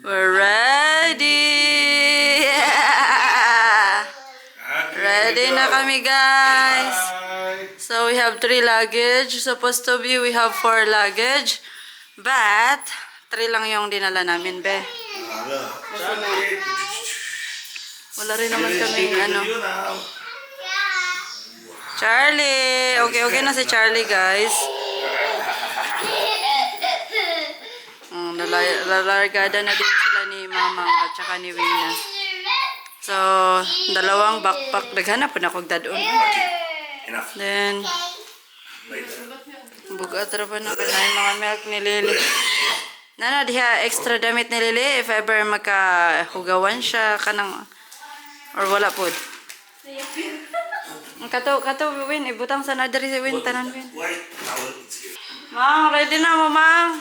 We're ready! Ready na kami, guys. So we have 3 luggage. Supposed to be we have 4 luggage. But 3 lang yung dinala namin, be. Wala rin naman kaming ano. Charlie! Okay na si Charlie, guys. Lalargada na din sila ni Mama at saka ni Wina. So, 2 backpack. Naghanap na akong dadon. Then, bugat ra pa na kanay mga milk ni Lily. Nana, diha extra damit ni Lily if ever makahugawan siya kanang or wala pod. Kato, Win. Ibutang sa nadari si Win. Tanan, Win. Mang, ready na mo, Mang?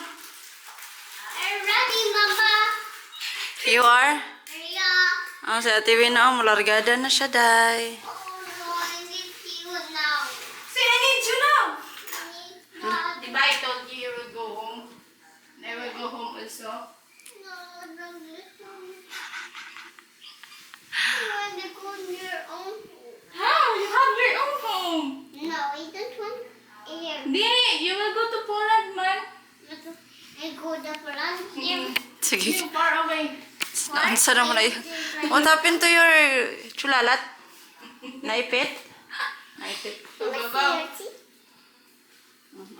I'm ready, Mama. You are? Yeah. Si Ate Win na, mulargada na siya, day. Oh no, I need you now. Say, I need you now. I need Diba I told you you will go home? And I will go home also. no, don't listen. You want to go on your own? How? You have your own home. No, I don't want here. Dini, you will go to Poland, man. I go to France here. Sige. You far away. Ansa na mo na yun. What happened to your chulalat? Naipit? Naipit. Babaw.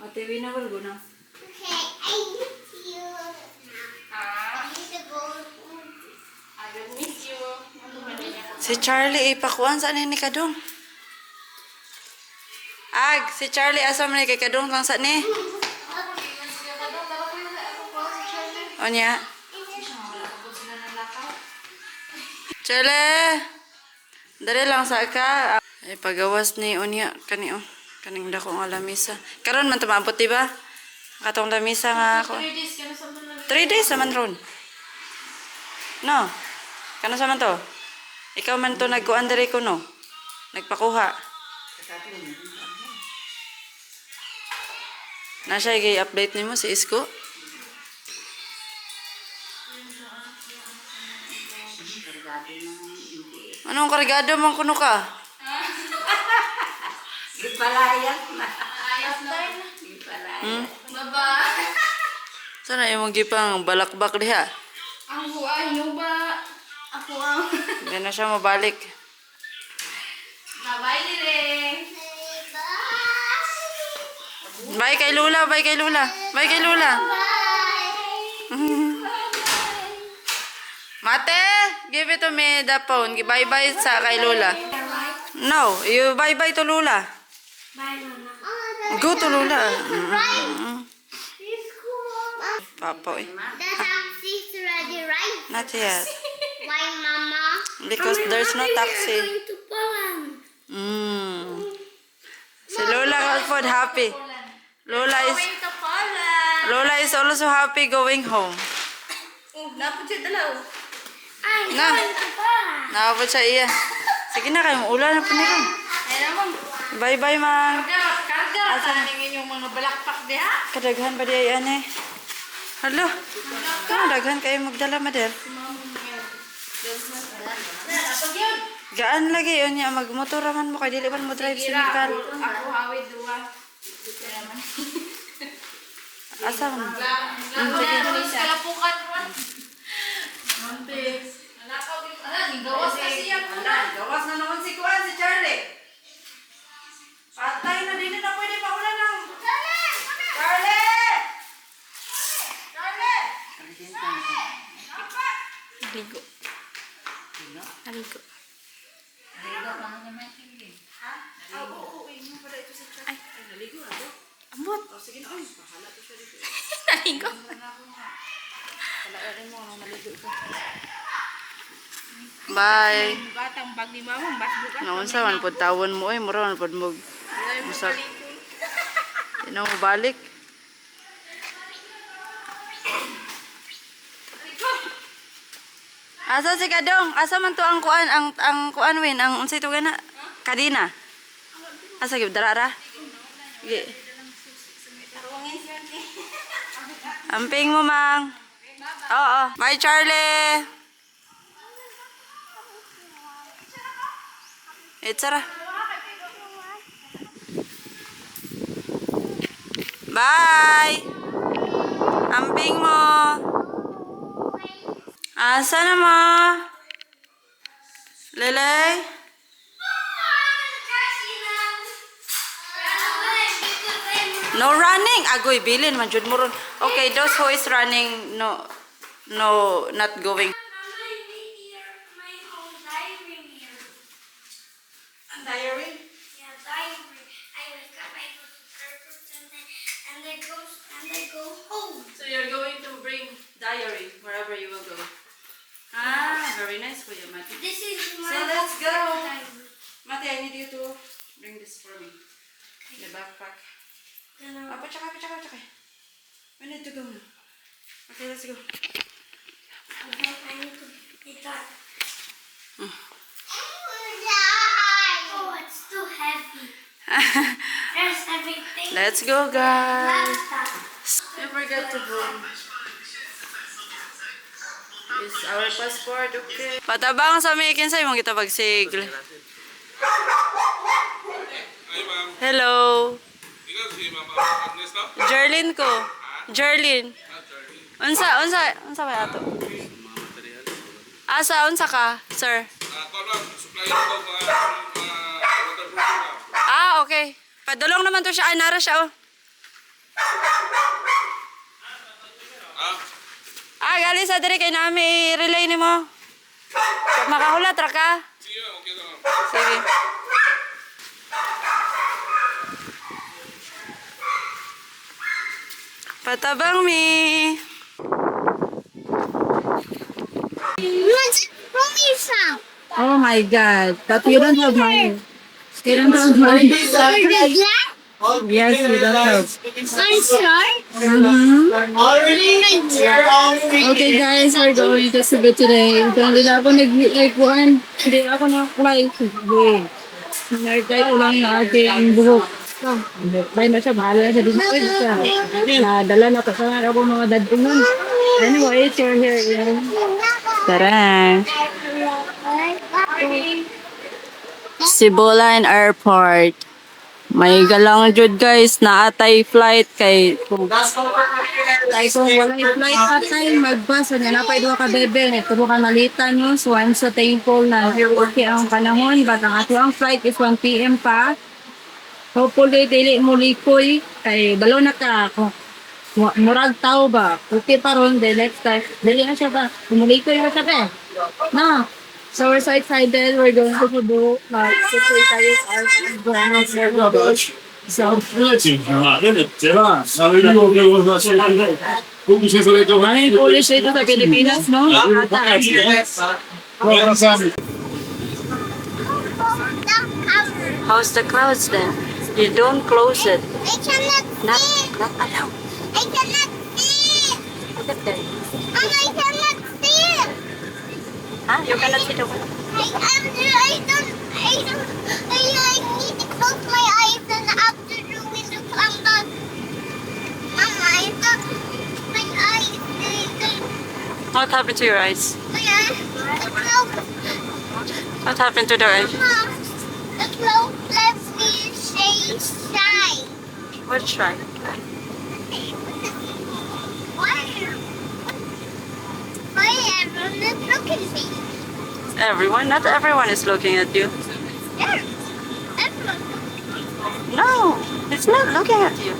Ate Win na, go na. Okay, I need you. I need to go. I will miss you. Si Charlie, ipakuan saan ni Kadong? Si Charlie, asam ni kay Kadong lang saan ni? O niya? Charlie! Dali lang sa ka. Ay, pagawas ni Unya. Kaning dako nga lamisa. Karon man tumabot, diba? Katong lamisa nga ako. 3 days ka na sa mga 3 days naman ron. No? Kano sa man to? Ikaw man to nagkuan diri ko, no? Nagpakuha. Nasa i-update nimo si Isko? Anong kargado man kuno ka? Ayos na. Bye-bye. Sana imong gipang balakbak diha. Ang buhay nyo ba? Ako ang... Hindi na siya mabalik. Bye-bye, Lire. Bye kay Lula, bye kay Lula. Bye kay Lula. Mate, give it to me the phone. Bye-bye sa kay Lula. No, you bye-bye to Lula. Bye, Mama. Go to Lula. It's cool. Papa, eh. The taxi's ready, right? Not yet. Why, Mama? Because there's no taxi. We're going to Poland. Si Lola Alford happy. Lola is Going to Poland. Lola is also happy going home. Oh, napod siya dalaw. I'm Na. going to Poland. Nakapot siya iya. Sige na kayo, ulan na po nila. Ay naman. Bye-bye, Mang. Karga. Taning inyong mga balakpak diha. Kadaghan ba diya yan eh? Halo. Daghan kayo magdala, Mader. Napag yun. Gaan lagi yun niya. Magmotor raman mo. Kaya dili man mo drive sinikal. Ako hawid duwa. Asa mo? Kalapukan ron. Montes. Gawas na siya po na. Gawas na naman si Kuan, si Charlie. Patay na din na pwede pa ulan lang. Charlie! Charlie! Aligo. Aligo. Ay, naligo na to. Ambot. Sige na, ay. Pahala to siya dito. Naligo. Palaarin mo, naligo ito. Bye. Batang bag ni mama, basbukan. Naunsa man pod tawon mo ay mura man pod mo. Musak. Tinaw mo balik. Asa si Kadong? Asa man to ang kuan kuan win ang unsay to gana? Kadina. Asa gyud dara? Gi. Amping mo, Mang. Bye-bye. Oo. Bye, Charlie. Tara. Bye. Amping mo. Asa na mo? Lelay? No running. Agoy, bilin man jud mo ron. Okay, those who is running, no, not going. Diary? Home. So you're going to bring diary wherever you will go. Ah, very nice for you, Mati. This is my So let's go. diary. Mati, I need you to bring this for me. The backpack. Apa tsaka. We need to go now. Okay, let's go. I need to get that. Mm. Oh, it's too heavy. There's everything. Let's go, guys. Laptop. Don't forget to bring. Is our passport okay? Patabang sa may kinsay mong kita pagsigle. Hello. Ikaw si Mama Agnes, no? Jerlyn ko. Jerlyn. Unsa ba ato? Unsa ka, sir? Ako lang, supplier ko mga waterproofing na. Ah, okay. Padulong naman to siya. Ay, nara siya, oh. Gali sa diri kay nami relay nimo. Makahulat ra ka? Sige, okay lang. Sige. Patabang mi. Oh my God. But you don't have money. You don't have money. Yes, you don't have. Okay guys, we're going to Cebu today. Hindi na ako nag-like-one. Hindi ako na-apply. Sige. Nag-like ko lang na ang buhok. Bahay na siya, bahala na siya dito. Nadala na kasama ako mga dadungan. Anyway, it's your hair. Tara. Cebulan Airport. May galang jud guys na atay flight kay kung walay flight atay magbus nya na pay duha ka bebe ito ka nalitan no so I'm so thankful na okay ang panahon but ang ato ang flight is 1 PM pa. Hopefully dili mo likoy kay balo na ka kung murag tao ba okay pa ron the next time dili na siya ba lumulikoy na siya ba no. So we're so excited. We're going to Cebu. Super excited. So, may Polish dito sa Pilipinas, no? How's the clouds then? You don't close it. I cannot Not see. allowed. I cannot see. Look at that. I cannot see. Huh? You cannot see the one. I need to close my eyes and after the window come back. Mama, I thought my eyes. What happened to your eyes? What happened to the eyes? The clothes left me shy. What try? Why everyone is looking at me? Everyone? Not everyone is looking at you. Yeah, everyone. No, it's not looking at you.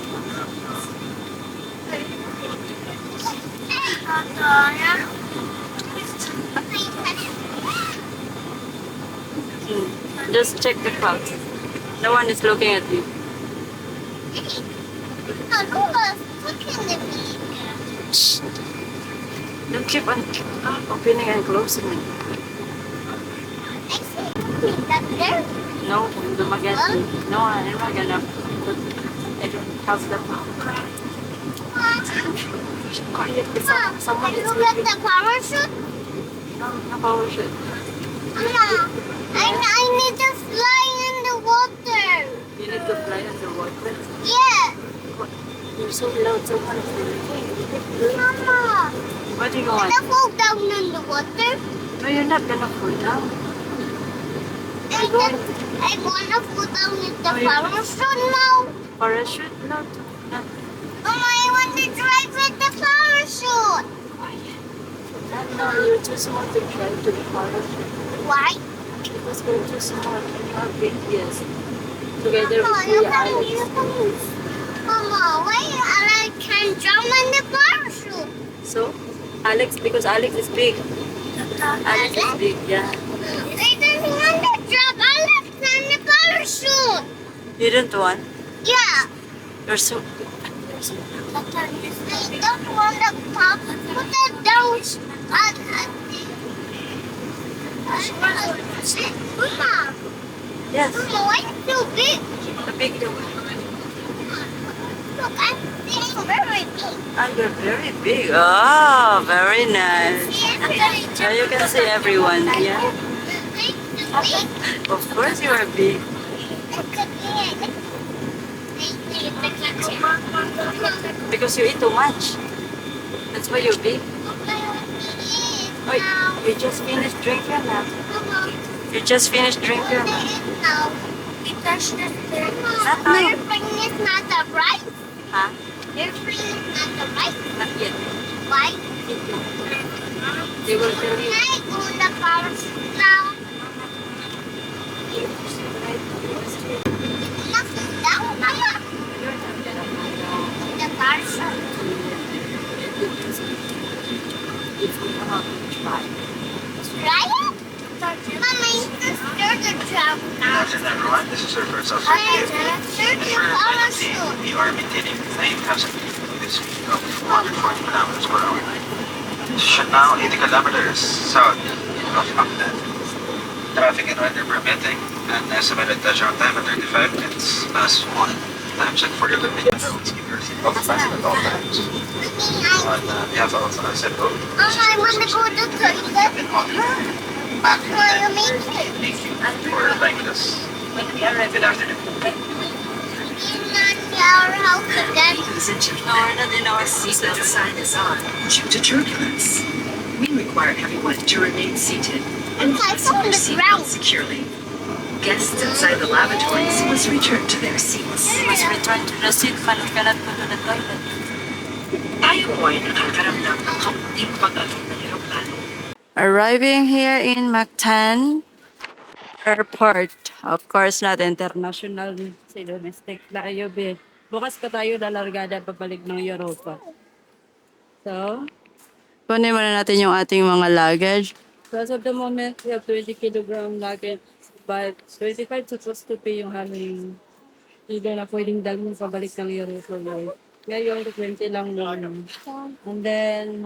Just check the clouds. No one is looking at you. Don't keep on opening and closing it. No, don't forget me. No, I'm not gonna put it past the quiet. Someone is looking. the parachute? No, no power shoot. I need to fly in the water. You need to fly underwater. Yeah. You're so loud, someone is looking. Mama. What do you want? Wanna fall down in the water? No, you're not gonna fall down. I wanna fall down in the Oh, you- parachute now. Parachute? No, not. Mama, I want to drive with the parachute. No, you're too small to try to the parachute. Why? Because you're too small and you're big, yes. Together with Mama, Kuya Alex. Mama, why I can jump in the parachute? So, Alex, because Alex is big. Alex is big, yeah. I don't want to jump Alex in the parachute. You don't want? Yeah. You're so... I don't want to pop. Put that down. Mama, Yes, Mama, why are you so big? the big one. Look, I'm getting very big. And you're very big. Oh, very nice. So you can see everyone, yeah? Of course you are big. Because you eat too much. That's why you're big. Oh, you just finished drinking now. You just finished drinking now. My friend is not the right. Huh? Your friend is not the right. Not yet. Why? They will tell you. Can I go the parachute now? Nothing down, Mama. The parachute. Try it? Mama, you can start the travel now. Good afternoon, everyone. This is our first I officer. start the For parachute. we are maintaining 9,000 feet with a speed of 440 kilometers per hour. Position now 80 kilometers south of Baghdad. Traffic and weather permitting, an estimated touchdown time at 35 minutes past 1. Time check for your living. Please keep your seatbelt fastened at all times. On behalf of Cebu, Mama, I want to go to toilet. been on back in Will you the make it? Thank you for flying with us. Good afternoon. In our house again. Ladies and No, gentlemen, we're not in our the seatbelt sign is on due to turbulence. We require everyone to remain seated and I fasten found their the ground. seatbelts securely. Guests inside the lavatories must return to their seats. Must return to the seat. Cannot go to the toilet. Tayo po ay nakakaramdam ng kaunting pag-alog ng eroplano. Arriving here in Mactan Airport. Of course, not international. Say domestic tayo, be. Bukas pa tayo lalargada pabalik ng Europa. So, kunin muna natin yung ating mga luggage. So, as of the moment, we have 20 kilogram luggage. But 25 supposed to be yung aming kilo na pwedeng dalhin pabalik ng Europa. Ngayon, 20 lang muna. And then,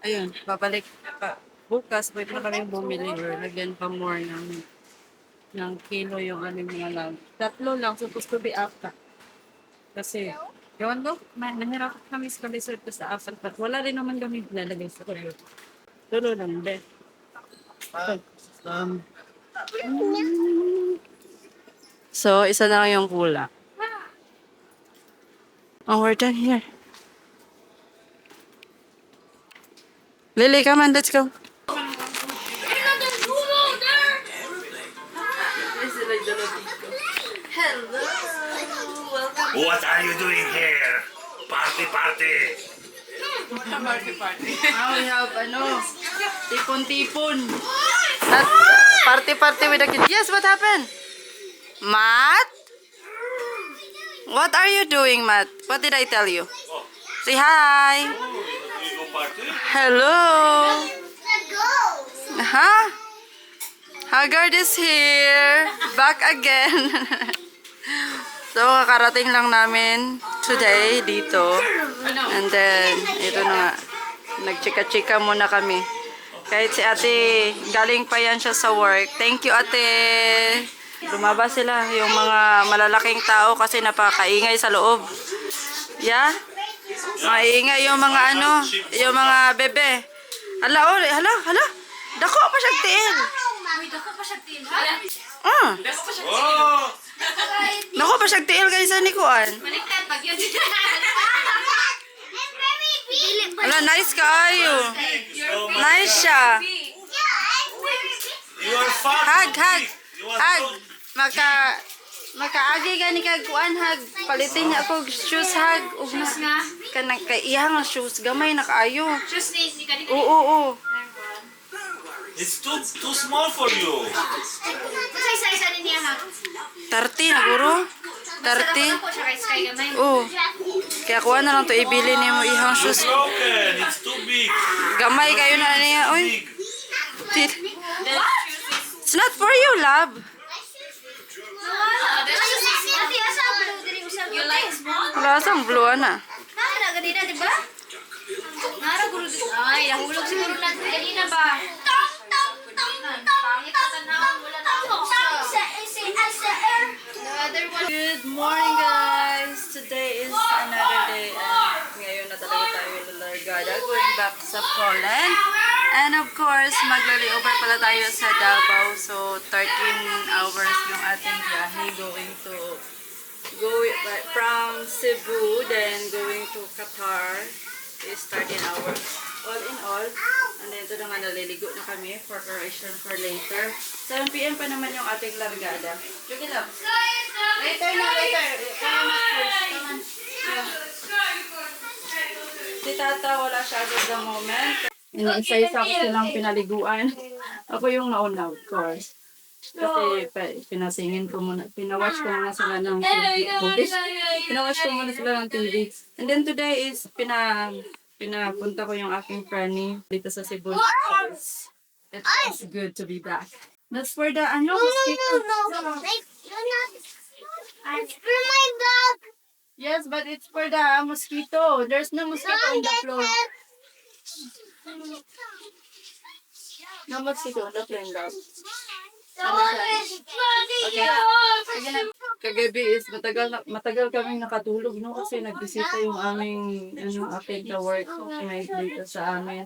ayun, babalik pa. Bukas, pwede na kami bumili or lagyan pa more ng kilo yung aming mga lang. 3 lang, supposed to be 4. Kasi, yun no, nahirap kami sa kalisod ko sa 4, but wala rin naman kami lalagay sa kulo. Tulo lang, be. So, isa na lang yung kulang. Oh, we're done here. Lily, come on, let's go. What are you doing here? Party, party! Now we have, tipon-tipon. At party-party with the kids. Yes, what happened? Matt? What are you doing, Matt? What did I tell you? Say hi. Hello. Let's go. Huh? Haggard is here. Back again. So, kakarating lang namin today dito. And then, ito na nga. Nagchika-chika muna kami. Kahit si ate, galing pa yan siya sa work. Thank you, ate. Lumabas sila, yung mga malalaking tao kasi napakaingay sa loob. Yeah? Maingay yung mga yung mga bebe. Hala, hala. Dako pa siyang tiil. Oh! Dako pa siyang tiil guys sa nikuan. I'm very Ala, nice kaayo. Nice siya. You are fat. Hag, hag. You are Hag. so Makaagi gani kag kuan hag. Palitin niya ako shoes hag. Ug na kanang kay iyang shoes gamay na kaayo. Just easy ka Oo. It's too small for you. Isa-isa din niya ha. 30 na guro. 30. Ako siya kay Sky gamay. Oo. Kaya kuha na lang to ibili nimo ihang shoes. Broken. It's too big. Gamay kayo na niya. Uy. Big. It's not for you, love. You like small? Wala sang blue ana. Nara ganina, di ba? Nara guru. Ay, nahulog siguro natin kanina ba? Pangit ka tanawin, wala na The other one. Good morning, guys. Today is another day. Ngayon na talaga tayo lalargada. Going back sa Poland. And of course, magla-layover pala tayo sa Davao. So, 13 hours yung ating biyahe going from Cebu, then going to Qatar is 13 hours. All in all, and then ito naman naliligo na kami for preparation for later. 7 p.m. pa naman yung ating largada. Joke lang. Later na, later. Come on first. Come on. Yeah. Si Tata, wala siya at the moment. Isa-isa ko silang pinaliguan. Ako yung nauna, of course. Kasi pinasingin ko muna, pinawash ko muna sila ng TV. Pinawash ko muna sila ng TV. And then today is pinapunta ko yung aking friend dito sa Cebu. It was good to be back. That's for the mosquito. It's for my bag. Yes, but it's for the mosquito. There's no mosquito on the floor. No mosquito on the floor, love. Okay. Kagabi is matagal kaming nakatulog no kasi nagbisita yung aming aking ka-work mate dito sa amin.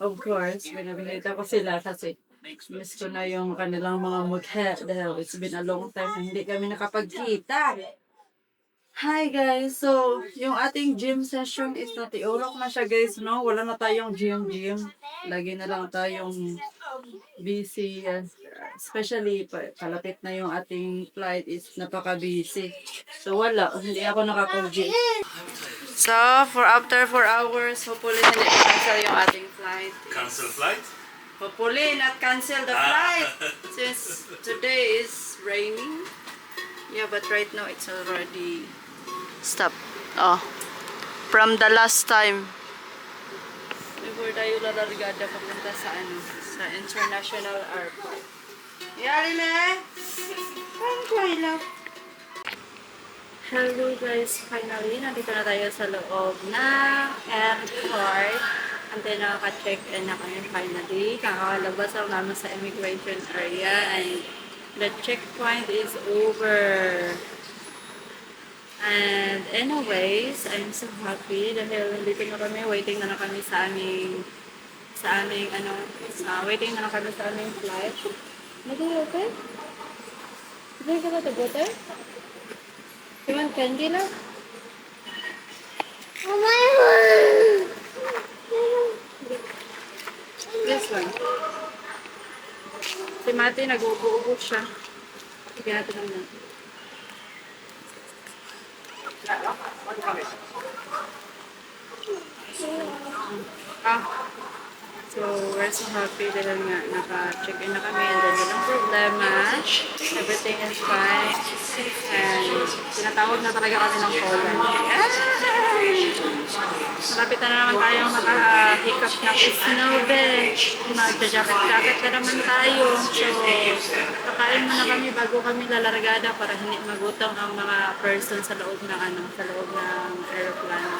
Of course, binabinita ko sila kasi miss ko na yung kanilang mga mukha dahil it's been a long time na hindi kami nakapagkita. Hi guys! So, yung ating gym session is natiurok na siya guys, no? Wala na tayong gym. Lagi na lang tayong busy. Especially, palapit na yung ating flight is napaka-busy. So, wala. Hindi ako nakapag-gym. So, for after 4 hours, hopefully hindi cancel yung ating flight. Cancel flight? Hopefully not cancel the flight since today is raining. Yeah, but right now it's already stopped. Oh, from the last time. Before tayo lalargada papunta sa sa international airport. Yarile! Thank you, Hello guys, finally nandito na tayo sa loob ng airport. And then nakaka-check-in na kami finally. Kakakalabas lang namin sa immigration area and the checkpoint is over. And anyways, I'm so happy dahil nandito na kami, waiting na kami sa aming waiting na kami sa aming flight. Nagay okay? Nagay ka ba ito, butter? You want candy lang? Oh my God. This one. Si Mati nag-ubo-ubo siya. Sige natin naman. So, we're so happy dahil nga naka-check-in na kami and then walang problema. Everything is fine. And tinatawag na talaga kami ng Poland. Malapit na naman tayong maka-hiccup ng snow beach. Magja-jacket-jacket na naman tayo. So, kakain muna kami bago kami lalargada para hindi magutom ang mga person sa loob ng airplane.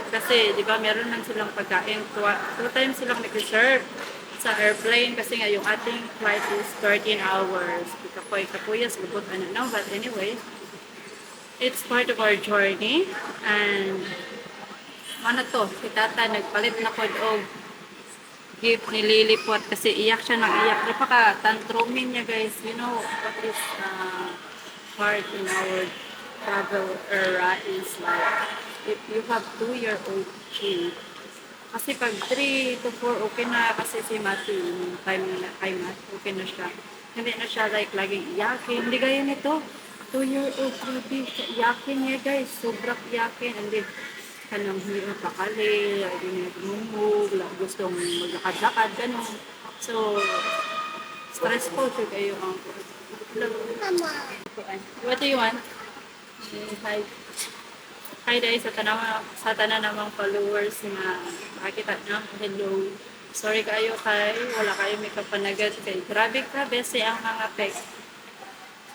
Kasi, di ba, meron lang silang pagkain. Two times silang nag-reserve sa airplane kasi nga yung ating flight is 13 hours. Kapuyas, lubot, but anyway, it's part of our journey. And, si Tata, nagpalit na po og gift ni Lilipot kasi iyak siya ng iyak. Napaka-tantromin niya, guys. You know, what is part in our travel era is like, if you have 2-year-old kid, Kasi pag 3 to 4, okay na kasi si Matthew, yung time na kay Matt, okay na siya. Hindi na siya like laging iyakin. Hindi gaya nito. 2-year-old, grabe, iyakin niya guys. Sobrang iyakin. And then, kanang hindi mapakali, hindi niya gumumog, gustong maglakad-lakad, gano'n. So, stressful siya kayo ang Mama. What do you want? Hi. Hi guys, sa tanan namang followers na makita na. Hello. Sorry kayo kay wala kayo may kapanagat kay grabe si ang mga peg.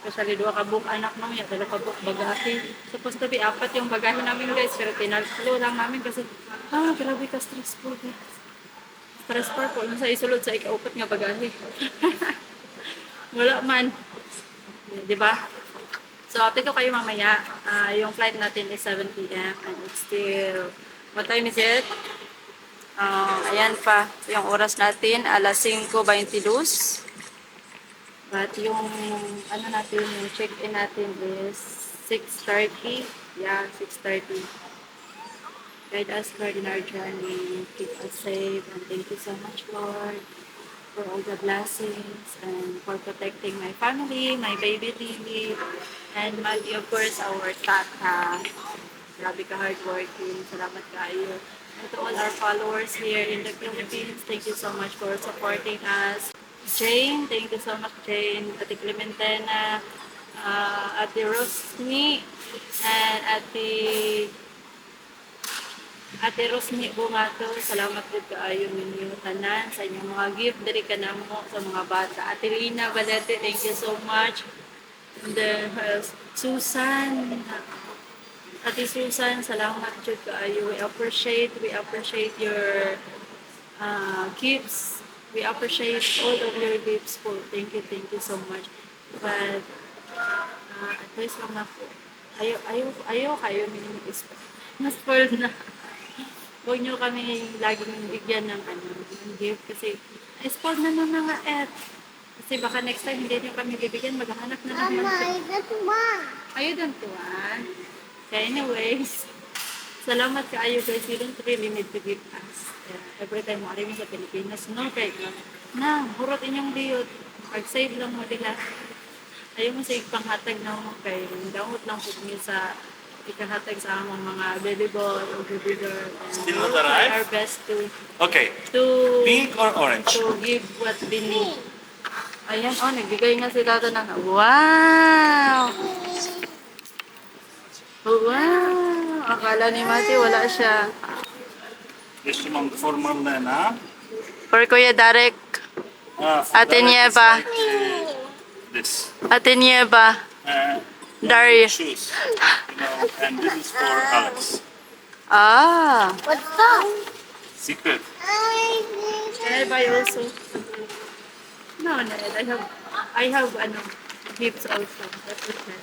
Especially dua ka book anak mo ya, dalawa ka book bagahe. Supposed to be 4 yung bagahe namin guys, pero pinaglo lang namin kasi grabe ka stressful guys. Stressful po sa isulod sa ikaupat nga bagahe. Wala man. Di ba? So, update ko kayo mamaya. Yung flight natin is 7 p.m. and it's still, what time is it? Ayan pa, yung oras natin, alas 5:22. But yung, ano natin, yung check-in natin is 6:30. Yeah, 6:30. Guide us, Lord, in our journey. Keep us safe. And thank you so much, Lord, for all the blessings and for protecting my family, my baby Lily, and Maggie, of course, our tata. Grabe ka hardworking. Salamat kayo. And to all our followers here in the Philippines, thank you so much for supporting us. Jane, thank you so much, Jane. Ate Clementena, Ate Rosny, and Ate Rosny Bumato, salamat po kaayo ninyo tanan sa inyong mga gift diri kanamo sa mga bata. Ate Lina Valete, thank you so much. And then Susan, Ate Susan, salamat po kaayo. We appreciate your gifts. We appreciate all of your gifts po. Thank you so much. But at least lang na po. Ayaw kayo minimum-expect. Mas full na. Huwag nyo kami laging bigyan ng ng gift kasi spoiled na ng mga et. Kasi baka next time hindi nyo kami bibigyan, maghahanap na naman. Mama, I don't want. Ayaw doon to, anyways, salamat ka ayo guys. You don't really need to give us. Every time mo rin sa Pilipinas, no, kay burot inyong liyot. Pag-save lang mo nila. Ayaw mo sa ipanghatag na mo kay damot lang po niyo sa ikahatag sa among mga baby boy or baby girl. Still And not we'll try arrived? our best to Okay. to Pink or orange? to give what they need. Ayan, nagbigay nga si Tata ng wow! Wow! Akala ni Mati wala siya. Gusto mong formal na na? For Kuya Darek, Ate that is Nieva. like, this. Ate Nieva, Darius. Shoes. And this is for Alex. What's that? Secret. Can I buy also? No, Ned. I have gifts also. That's okay.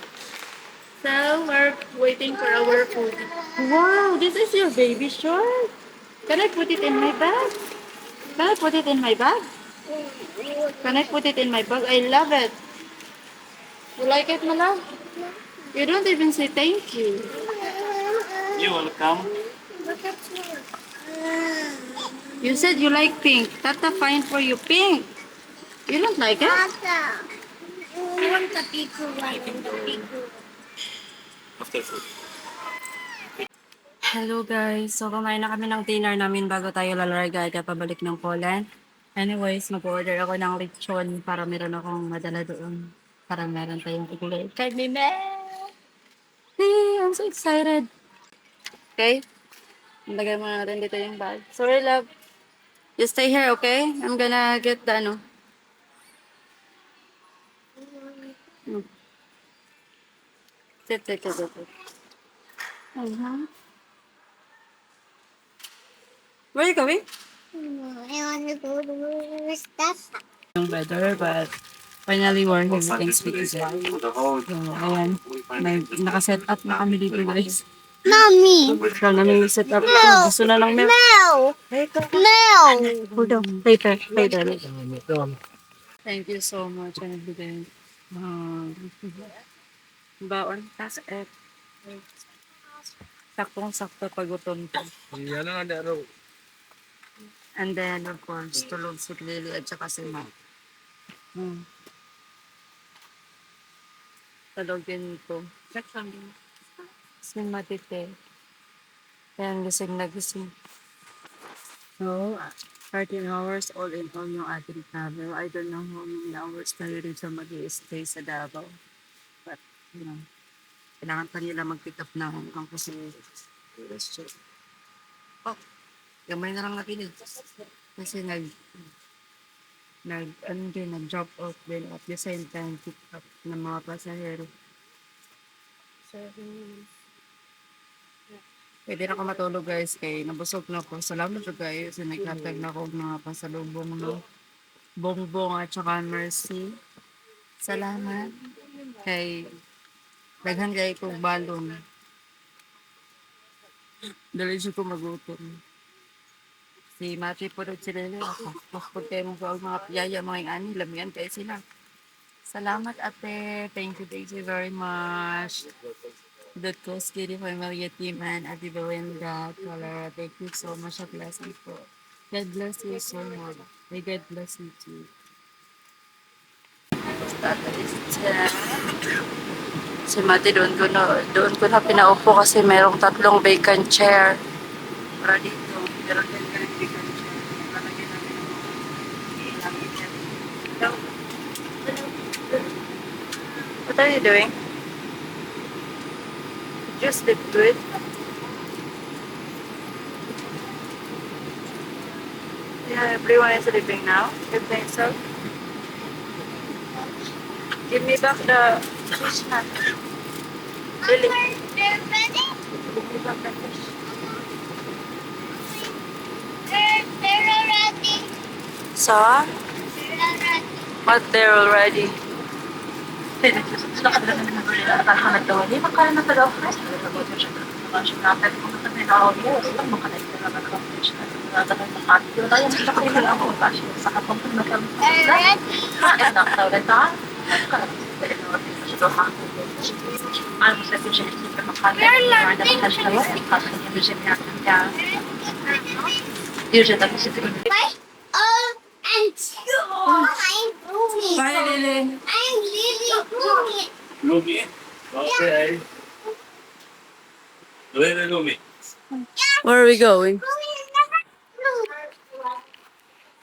So, we're waiting for our food. Wow, this is your baby short. Can I put it in my bag? Can I put it in my bag? Can I put it in my bag? I love it. You like it, Mala? You don't even say thank you. You welcome. Look at you. You said you like pink. Tata find for you pink. You don't like it? Tata. I want the bigger one. The bigger one. After food. Hello guys. So kumain na kami ng dinner namin bago tayo lalarga at pabalik ng Poland. Anyways, mag-order ako ng lechon para meron akong madala doon. Para meron tayong igulay. Kay Mime! Hey, I'm so excited. Okay? Lagay mo natin dito yung bag. Sorry, love. You stay here, okay? I'm gonna get the Sit. Where are you going? I want to go to stuff. Yung weather, but finally we're here. Thanks be to God. So, ayan. Naka-set up na kami dito, guys. Mommy. So, namin set up. No. Gusto na lang milk. No. No. Hold on. Later. Thank you so much. And then, baon. Tas et. Saktong-sakto pagutom ko. Yan na nga, And then, of course, tulog si Lily at saka si Matt. Tulog din ito. Si Matite. Yan, gising na gising. So, 13 hours all in all yung ating travel. I don't know how many hours tayo rin sa mag-i-stay sa Davao. But, kailangan pa nila mag-pick up na hanggang kasi oh, gamay na lang natin eh. Kasi nag-drop off din at the same time pick up ng mga pasahero. Pwede na ako matulog guys kay nabusog na ako. Salamat po guys. Nagkatag na ako ng mga pasalubong ng bongbong at saka mercy. Salamat. Kay daghan kay kong balon. Dali siya ko magutom. Si Mati po rin sila nila ako. Mas kayo mong mga piyaya, mga ani, lamian kayo sila. Salamat ate. Thank you very much. That goes Kitty Maria Team and Ate Belinda Color. Thank you so much. A blessing po. God bless you so much. May God bless you too. Si Mati doon ko na pinaupo kasi merong 3 vacant chair. Para dito, meron din ka ng vacant chair. Lalagyan namin ng mga ilang yan. Hello? What are you doing? You sleep good? Yeah, everyone is sleeping now. You think so? Give me back the fish net. Really? They're ready? Give me back the fish. They're already. So, They're already. but they're already. Why? Oh, and you. I'm moving. Bye, Lily. I'm really moving. Lumi? Okay. Where are Lumi? Where are we going?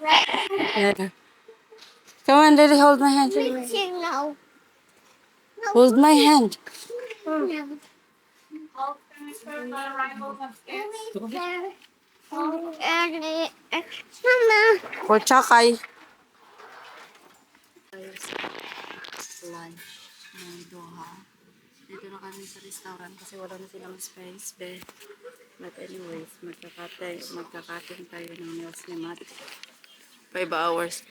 Yeah. Come on, Lily, hold my hand. No. Hold my hand. No. Mama. O tsakay. Lunch ng Doha. Dito na kami sa restaurant kasi wala na silang space. But anyways, magkakatin tayo ng meals ni Matt. 5 hours.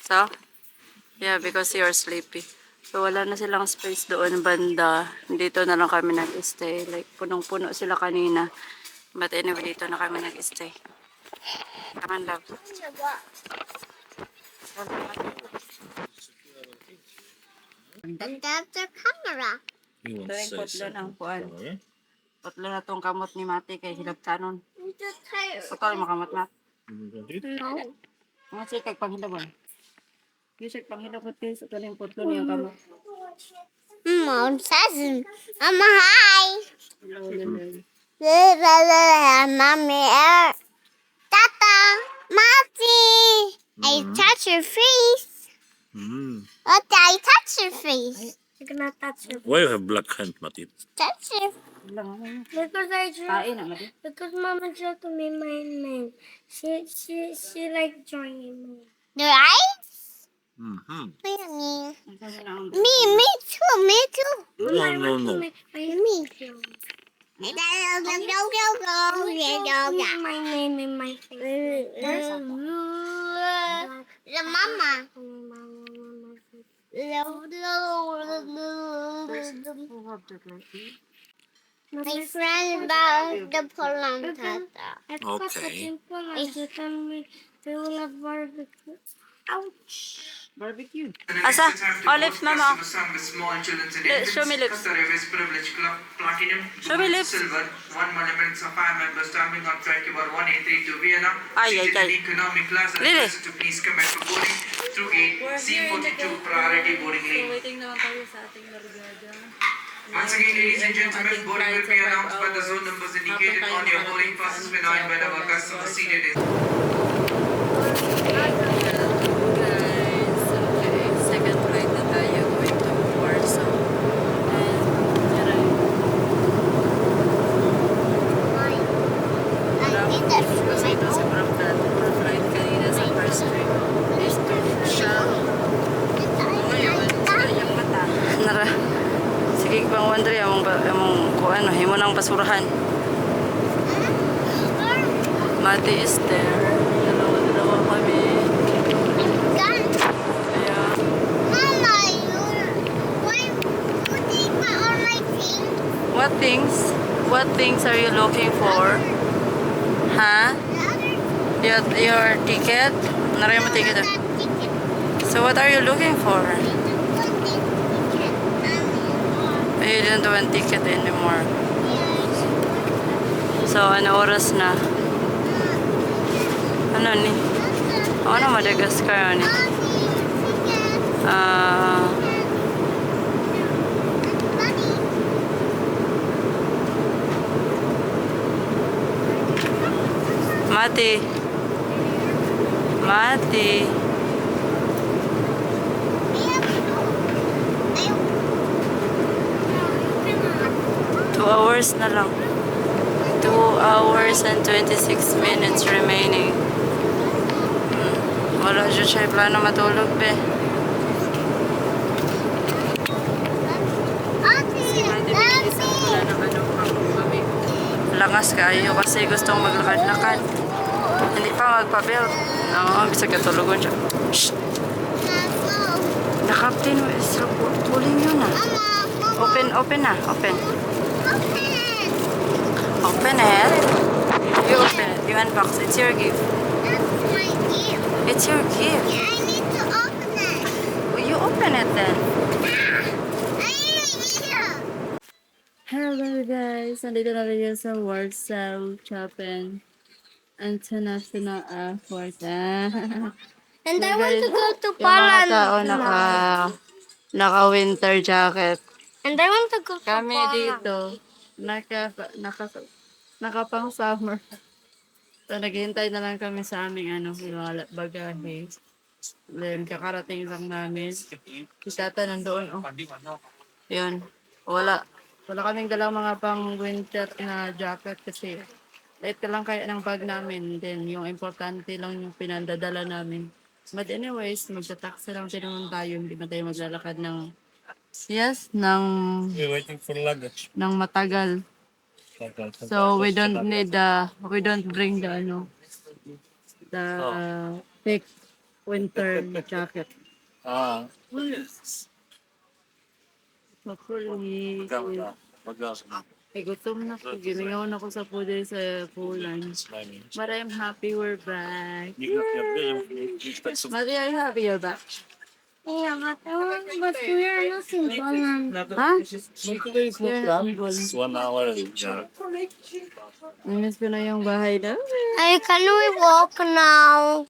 So, yeah, because you're sleepy. So, wala na silang space doon banda. Dito na lang kami nag-stay. Like, punong-puno sila kanina. But anyway, dito na kami nag-stay. Come on, love. And that's the camera. Ito yung potlo ng puan. Potlo na tong kamot ni Mati kay hilab kanon. Ito yung makamot na. No. Mga sikag panghilabon. Yung sikag panghilabon guys. Ito na yung potlo niyang kamot. Mom says, Mama, hi. Hello, Lily. Mommy, Tata, Marty. I touch your face. What? I touch your face. You're gonna touch your Why you have black hand, Matit? touch your Lang naman. because I drew Kain na, Mati. because Mama drew to me my name. She like drawing me. The eyes? Mm-hmm. Me too. Me too. No. Me too. My name in my face. The mama. My friend about the polenta. Okay. They will have barbecue. Barbecue. Asa? Olives, mama. Small children's and Show me lips. Service privilege club platinum Show me lips. silver 1 monuments of 5 members stamping on track about 183 to Vienna. Ay, ay, Seated ay. in economic class and Lily. requested to please come back to boarding through gate C42 priority boarding lane. Waiting naman tayo sa ating largada. Once again, ladies and gentlemen, boarding will be announced by the zone numbers indicated on your boarding passes when joined by our customers seated in. Guys, okay, second flight na tayo going to Warsaw. And, tara. Kasi ito sa Brooklyn, flight kanina sa first trip. Is to siya. Ngayon, yung mata. Nara. Sige pang wandre, among kung ano, himo ng basurahan. Mati is there. Dalawa kami. Kaya, Mama, why put it on my thing? what things? What things are you looking for? Huh? The other Your ticket? Naray mo ticket. that ticket. So what are you looking for? You didn't want ticket anymore. So, ano oras na? Ano ni? Ako na Madagascar ni. Mati. Mati. 2 hours na lang. 2 hours and 26 minutes remaining. Wala dyan siya plano matulog, be. Wala ng ano kami. Langas kayo kasi gustong maglakad-lakad. Hindi pa magpa-build. Oo, bisa katulugon siya. Shh! The-captain is pulling you na. Open na, open. Open it. You open it. You unbox. It's your gift. It's your gift. Well, you open it then. Hello guys, nandito na rin sa Warsaw Chapin International Airport. And I want to go to Yung mga Poland. tao naka-winter jacket. And I want to go to Kami Poland. dito, nakapang summer. So, naghihintay na lang kami sa aming bagahe. Then, kakarating lang namin. Si Tata nandoon. Oh. Yun. Wala kaming dalang mga pang winter na jacket kasi light lang kaya ng bag namin. Then, yung importante lang yung pinandadala namin. But anyways, magta-taxi lang din naman tayo. Hindi na tayo maglalakad ng We're waiting for luggage. ng matagal. So we don't bring the thick winter jacket. Hopefully, gutom na ko. Gilingawan ako sa food sa Poland. But I'm happy we're back. Mati, are you happy you're back? Yeah, but we are not in Poland. Huh? It's 1 hour. Miss ko na yung bahay na. Hey, can we walk now?